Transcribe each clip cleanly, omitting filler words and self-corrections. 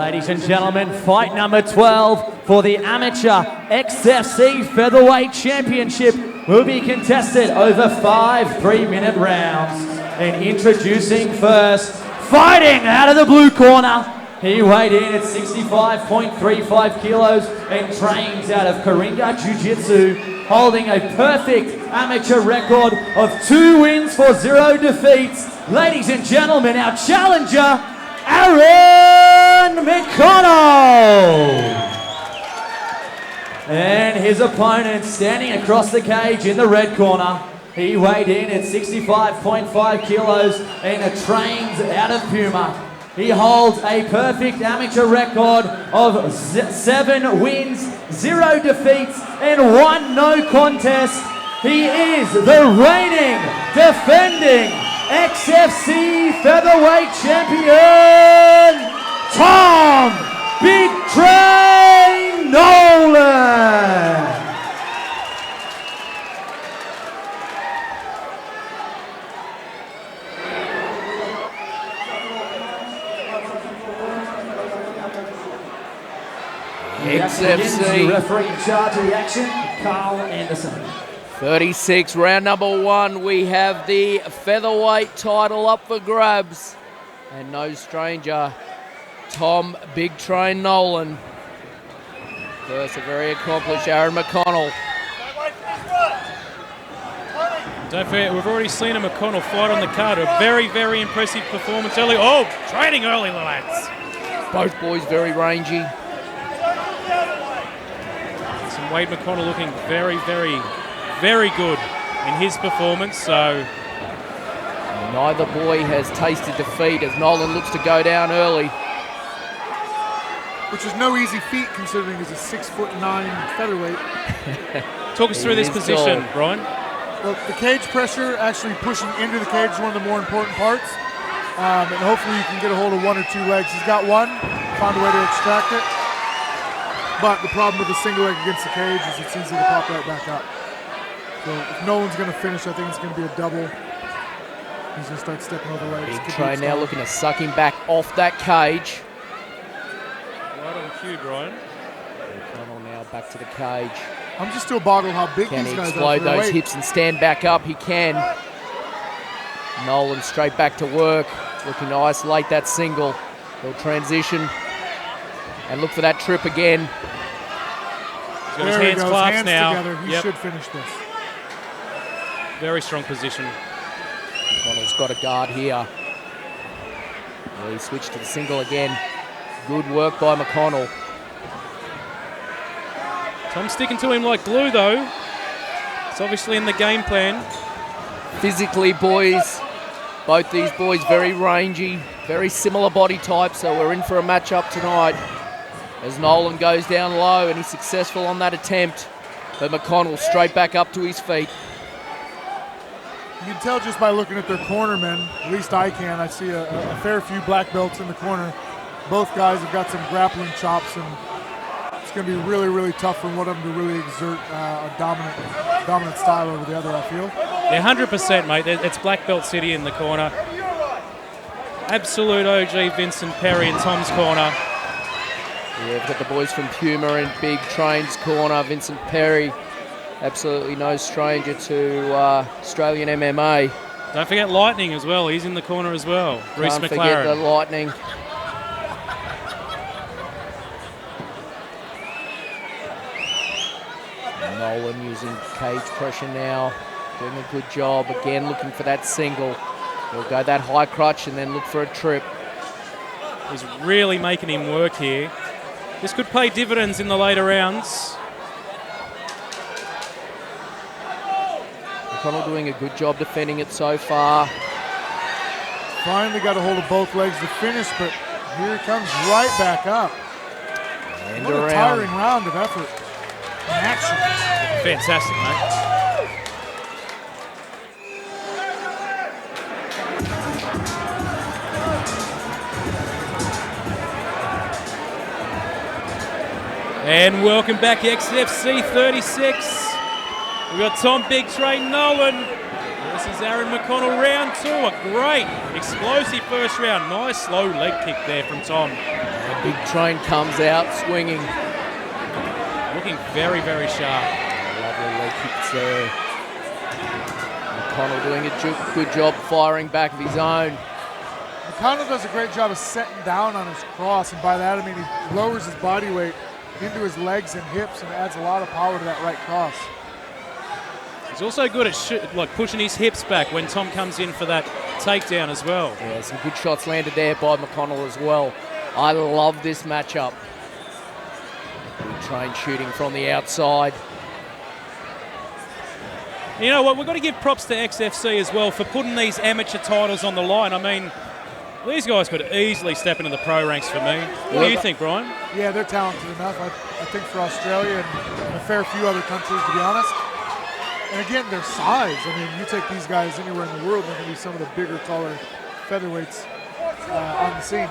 Ladies and gentlemen, fight number 12 for the Amateur XFC Featherweight Championship will be contested over 5 3-minute rounds. And introducing first, fighting out of the blue corner, he weighed in at 65.35 kilos and trains out of Karinga Jiu-Jitsu, holding a perfect amateur record of 2 wins for 0 defeats. Ladies and gentlemen, our challenger, Aaren McConnell. And his opponent standing across the cage in the red corner. He weighed in at 65.5 kilos and trains out of Puma. He holds a perfect amateur record of 7 wins, 0 defeats, and 1 no contest. He is the reigning, defending XFC Featherweight Champion, Tom Big Train Nolan. XFC. Referee in charge of the action, Carl Anderson. 36, round number 1. We have the featherweight title up for grabs. And no stranger, Tom Big Train Nolan versus a very accomplished Aaren McConnell. Don't forget, we've already seen a McConnell fight on the card. A very, very impressive performance early. Oh, training early, lads. Both boys very rangy. Wade McConnell looking very, very, very good in his performance. So neither boy has tasted defeat as Nolan looks to go down early. Which is no easy feat considering he's a 6'9" featherweight. Talk us through this position, Brian. Well, the cage pressure, actually pushing into the cage, is one of the more important parts. And hopefully you can get a hold of 1 or 2 legs. He's got one, found a way to extract it. But the problem with the single leg against the cage is it's easy to pop right back up. So if Nolan's going to finish, I think it's going to be a double. He's going to start stepping over legs. Big Train now looking to suck him back off that cage. Right on cue, Brian. McConnell now back to the cage. I'm just still boggled how big these guys are. Can he explode those hips and stand back up? He can. Nolan straight back to work, looking to isolate that single. He'll transition and look for that trip again. He's got his hands clasped now. Together. He should finish this. Very strong position. McConnell's got a guard here. Well, he switched to the single again. Good work by McConnell. Tom's sticking to him like glue, though. It's obviously in the game plan. Physically, boys, both these boys very rangy, very similar body types, so we're in for a matchup tonight. As Nolan goes down low and he's successful on that attempt, but McConnell straight back up to his feet. You can tell just by looking at their cornermen, at least I can. I see a fair few black belts in the corner. Both guys have got some grappling chops, and it's going to be really, really tough for one of them to really exert a dominant style over the other, I feel. Yeah, 100%, mate. It's Black Belt City in the corner. Absolute OG Vincent Perry in Tom's corner. Yeah, we've got the boys from Puma in Big Train's corner. Vincent Perry, absolutely no stranger to Australian MMA. Don't forget Lightning as well. He's in the corner as well. Reese Can't McLaren. forget the Lightning. Nolan using cage pressure now, doing a good job. Again, looking for that single. He'll go that high crutch and then look for a trip. He's really making him work here. This could pay dividends in the later rounds. McConnell doing a good job defending it so far. Finally got a hold of both legs to finish, but here it comes right back up. And what a tiring round of effort. Action. Fantastic, mate. And welcome back, XFC 36. We've got Tom Big Train Nolan. This is Aaren McConnell, round 2. A great, explosive first round. Nice slow leg kick there from Tom. Big Train comes out swinging. Looking very, very sharp. Lovely leg kicks there. McConnell doing a good job firing back of his own. McConnell does a great job of setting down on his cross, and by that I mean he lowers his body weight into his legs and hips and adds a lot of power to that right cross. He's also good at like pushing his hips back when Tom comes in for that takedown as well. Yeah, some good shots landed there by McConnell as well. I love this matchup. Big Train shooting from the outside. You know what, we've got to give props to XFC as well for putting these amateur titles on the line. I mean, these guys could easily step into the pro ranks for me. What do you think, Brian? Yeah, they're talented enough, I think, for Australia and a fair few other countries, to be honest. And again, their size. I mean, you take these guys anywhere in the world, they're going to be some of the bigger, taller featherweights on the scene.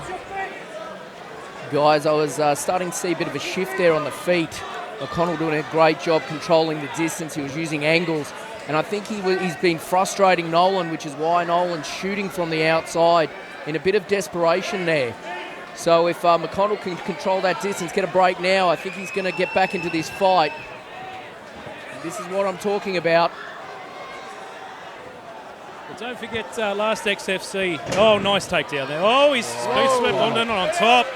Guys, I was starting to see a bit of a shift there on the feet. McConnell doing a great job controlling the distance. He was using angles. And I think he's been frustrating Nolan, which is why Nolan's shooting from the outside in a bit of desperation there. So if McConnell can control that distance, get a break now, I think he's going to get back into this fight. And this is what I'm talking about. But don't forget last XFC. Oh, nice takedown there. Oh, he's swept on top.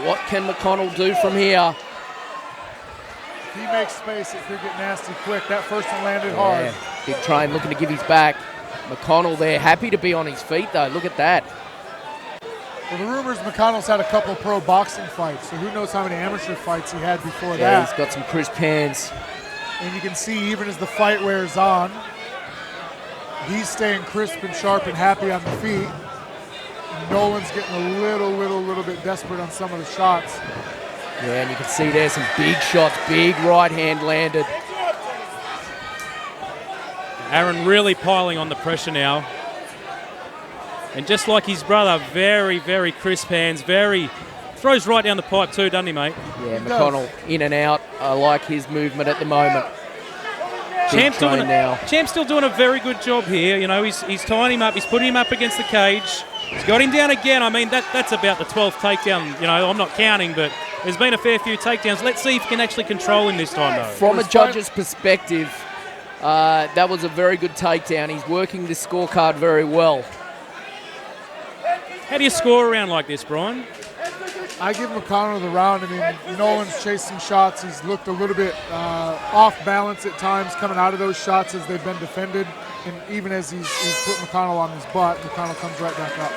What can McConnell do from here? If he makes space, it could get nasty quick. That first one landed hard. Big Train looking to give his back. McConnell there, happy to be on his feet though. Look at that. Well, the rumors McConnell's had a couple pro boxing fights, so who knows how many amateur fights he had before that. Yeah, he's got some crisp hands. And you can see even as the fight wears on, he's staying crisp and sharp and happy on the feet. Nolan's getting a little bit desperate on some of the shots. Yeah, and you can see there some big shots, big right hand landed. Aaren really piling on the pressure now. And just like his brother, very, very crisp hands, throws right down the pipe too, doesn't he, mate? Yeah, McConnell in and out. I like his movement at the moment. Champ's still doing a very good job here. You know, he's tying him up, he's putting him up against the cage. He's got him down again. I mean, that's about the 12th takedown. You know, I'm not counting, but there's been a fair few takedowns. Let's see if he can actually control him this time, though. From a judge's perspective, that was a very good takedown. He's working this scorecard very well. How do you score around like this, Brian? I give McConnell the round. I mean, Nolan's chasing shots. He's looked a little bit off balance at times coming out of those shots as they've been defended. And even as he's put McConnell on his butt, McConnell comes right back up.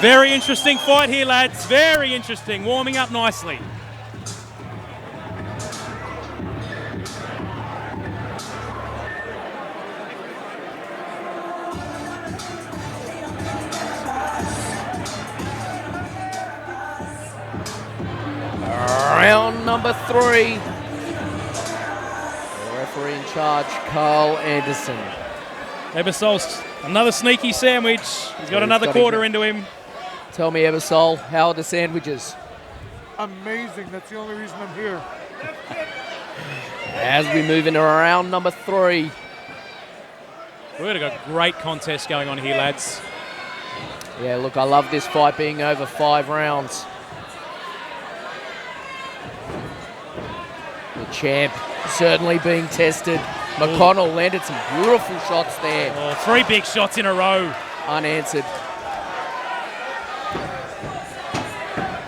Very interesting fight here, lads. Very interesting. Warming up nicely. Round number 3. The referee in charge, Carl Anderson. Ebersol's another sneaky sandwich. He's got another quarter into him. Tell me, Ebersol, how are the sandwiches? Amazing. That's the only reason I'm here. As we move into round number 3. We've got a great contest going on here, lads. Yeah, look, I love this fight being over 5 rounds. The champ certainly being tested. McConnell landed some beautiful shots there. Oh, 3 big shots in a row. Unanswered.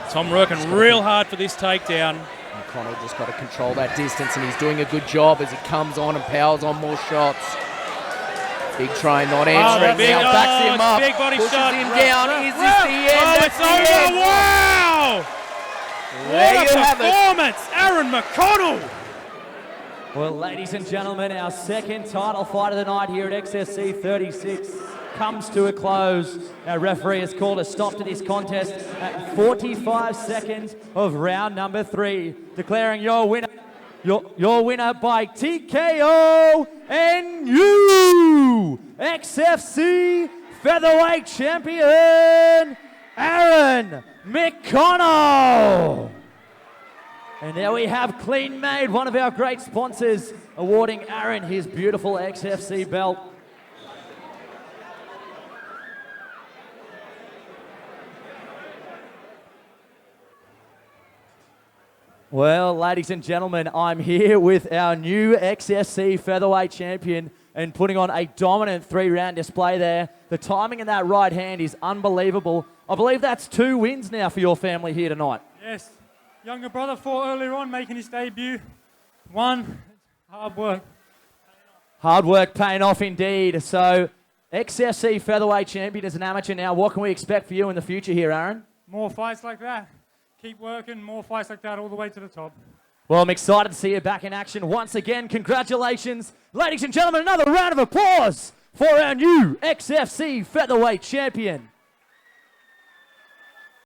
Tom working real hard for this takedown. McConnell just got to control that distance, and he's doing a good job as he comes on and powers on more shots. Big Train not answering now, backs him up, big body pushes shot. him down. Is this the end? Oh, That's it's the over. end. Wow! There What you a have it. performance, Aaren McConnell. Well, ladies and gentlemen, our second title fight of the night here at XFC 36 comes to a close. Our referee has called a stop to this contest at 45 seconds of round number 3, declaring your winner, your winner by TKO and you, XFC featherweight champion, Aaren McConnell. And there we have Clean Made, one of our great sponsors, awarding Aaren his beautiful XFC belt. Well, ladies and gentlemen, I'm here with our new XFC featherweight champion and putting on a dominant 3-round display there. The timing in that right hand is unbelievable. I believe that's 2 wins now for your family here tonight. Yes. Younger brother fought earlier on, making his debut. 1, hard work. Hard work paying off indeed. So, XFC featherweight champion as an amateur now. What can we expect for you in the future here, Aaren? More fights like that. Keep working, more fights like that all the way to the top. Well, I'm excited to see you back in action once again. Congratulations. Ladies and gentlemen, another round of applause for our new XFC featherweight champion.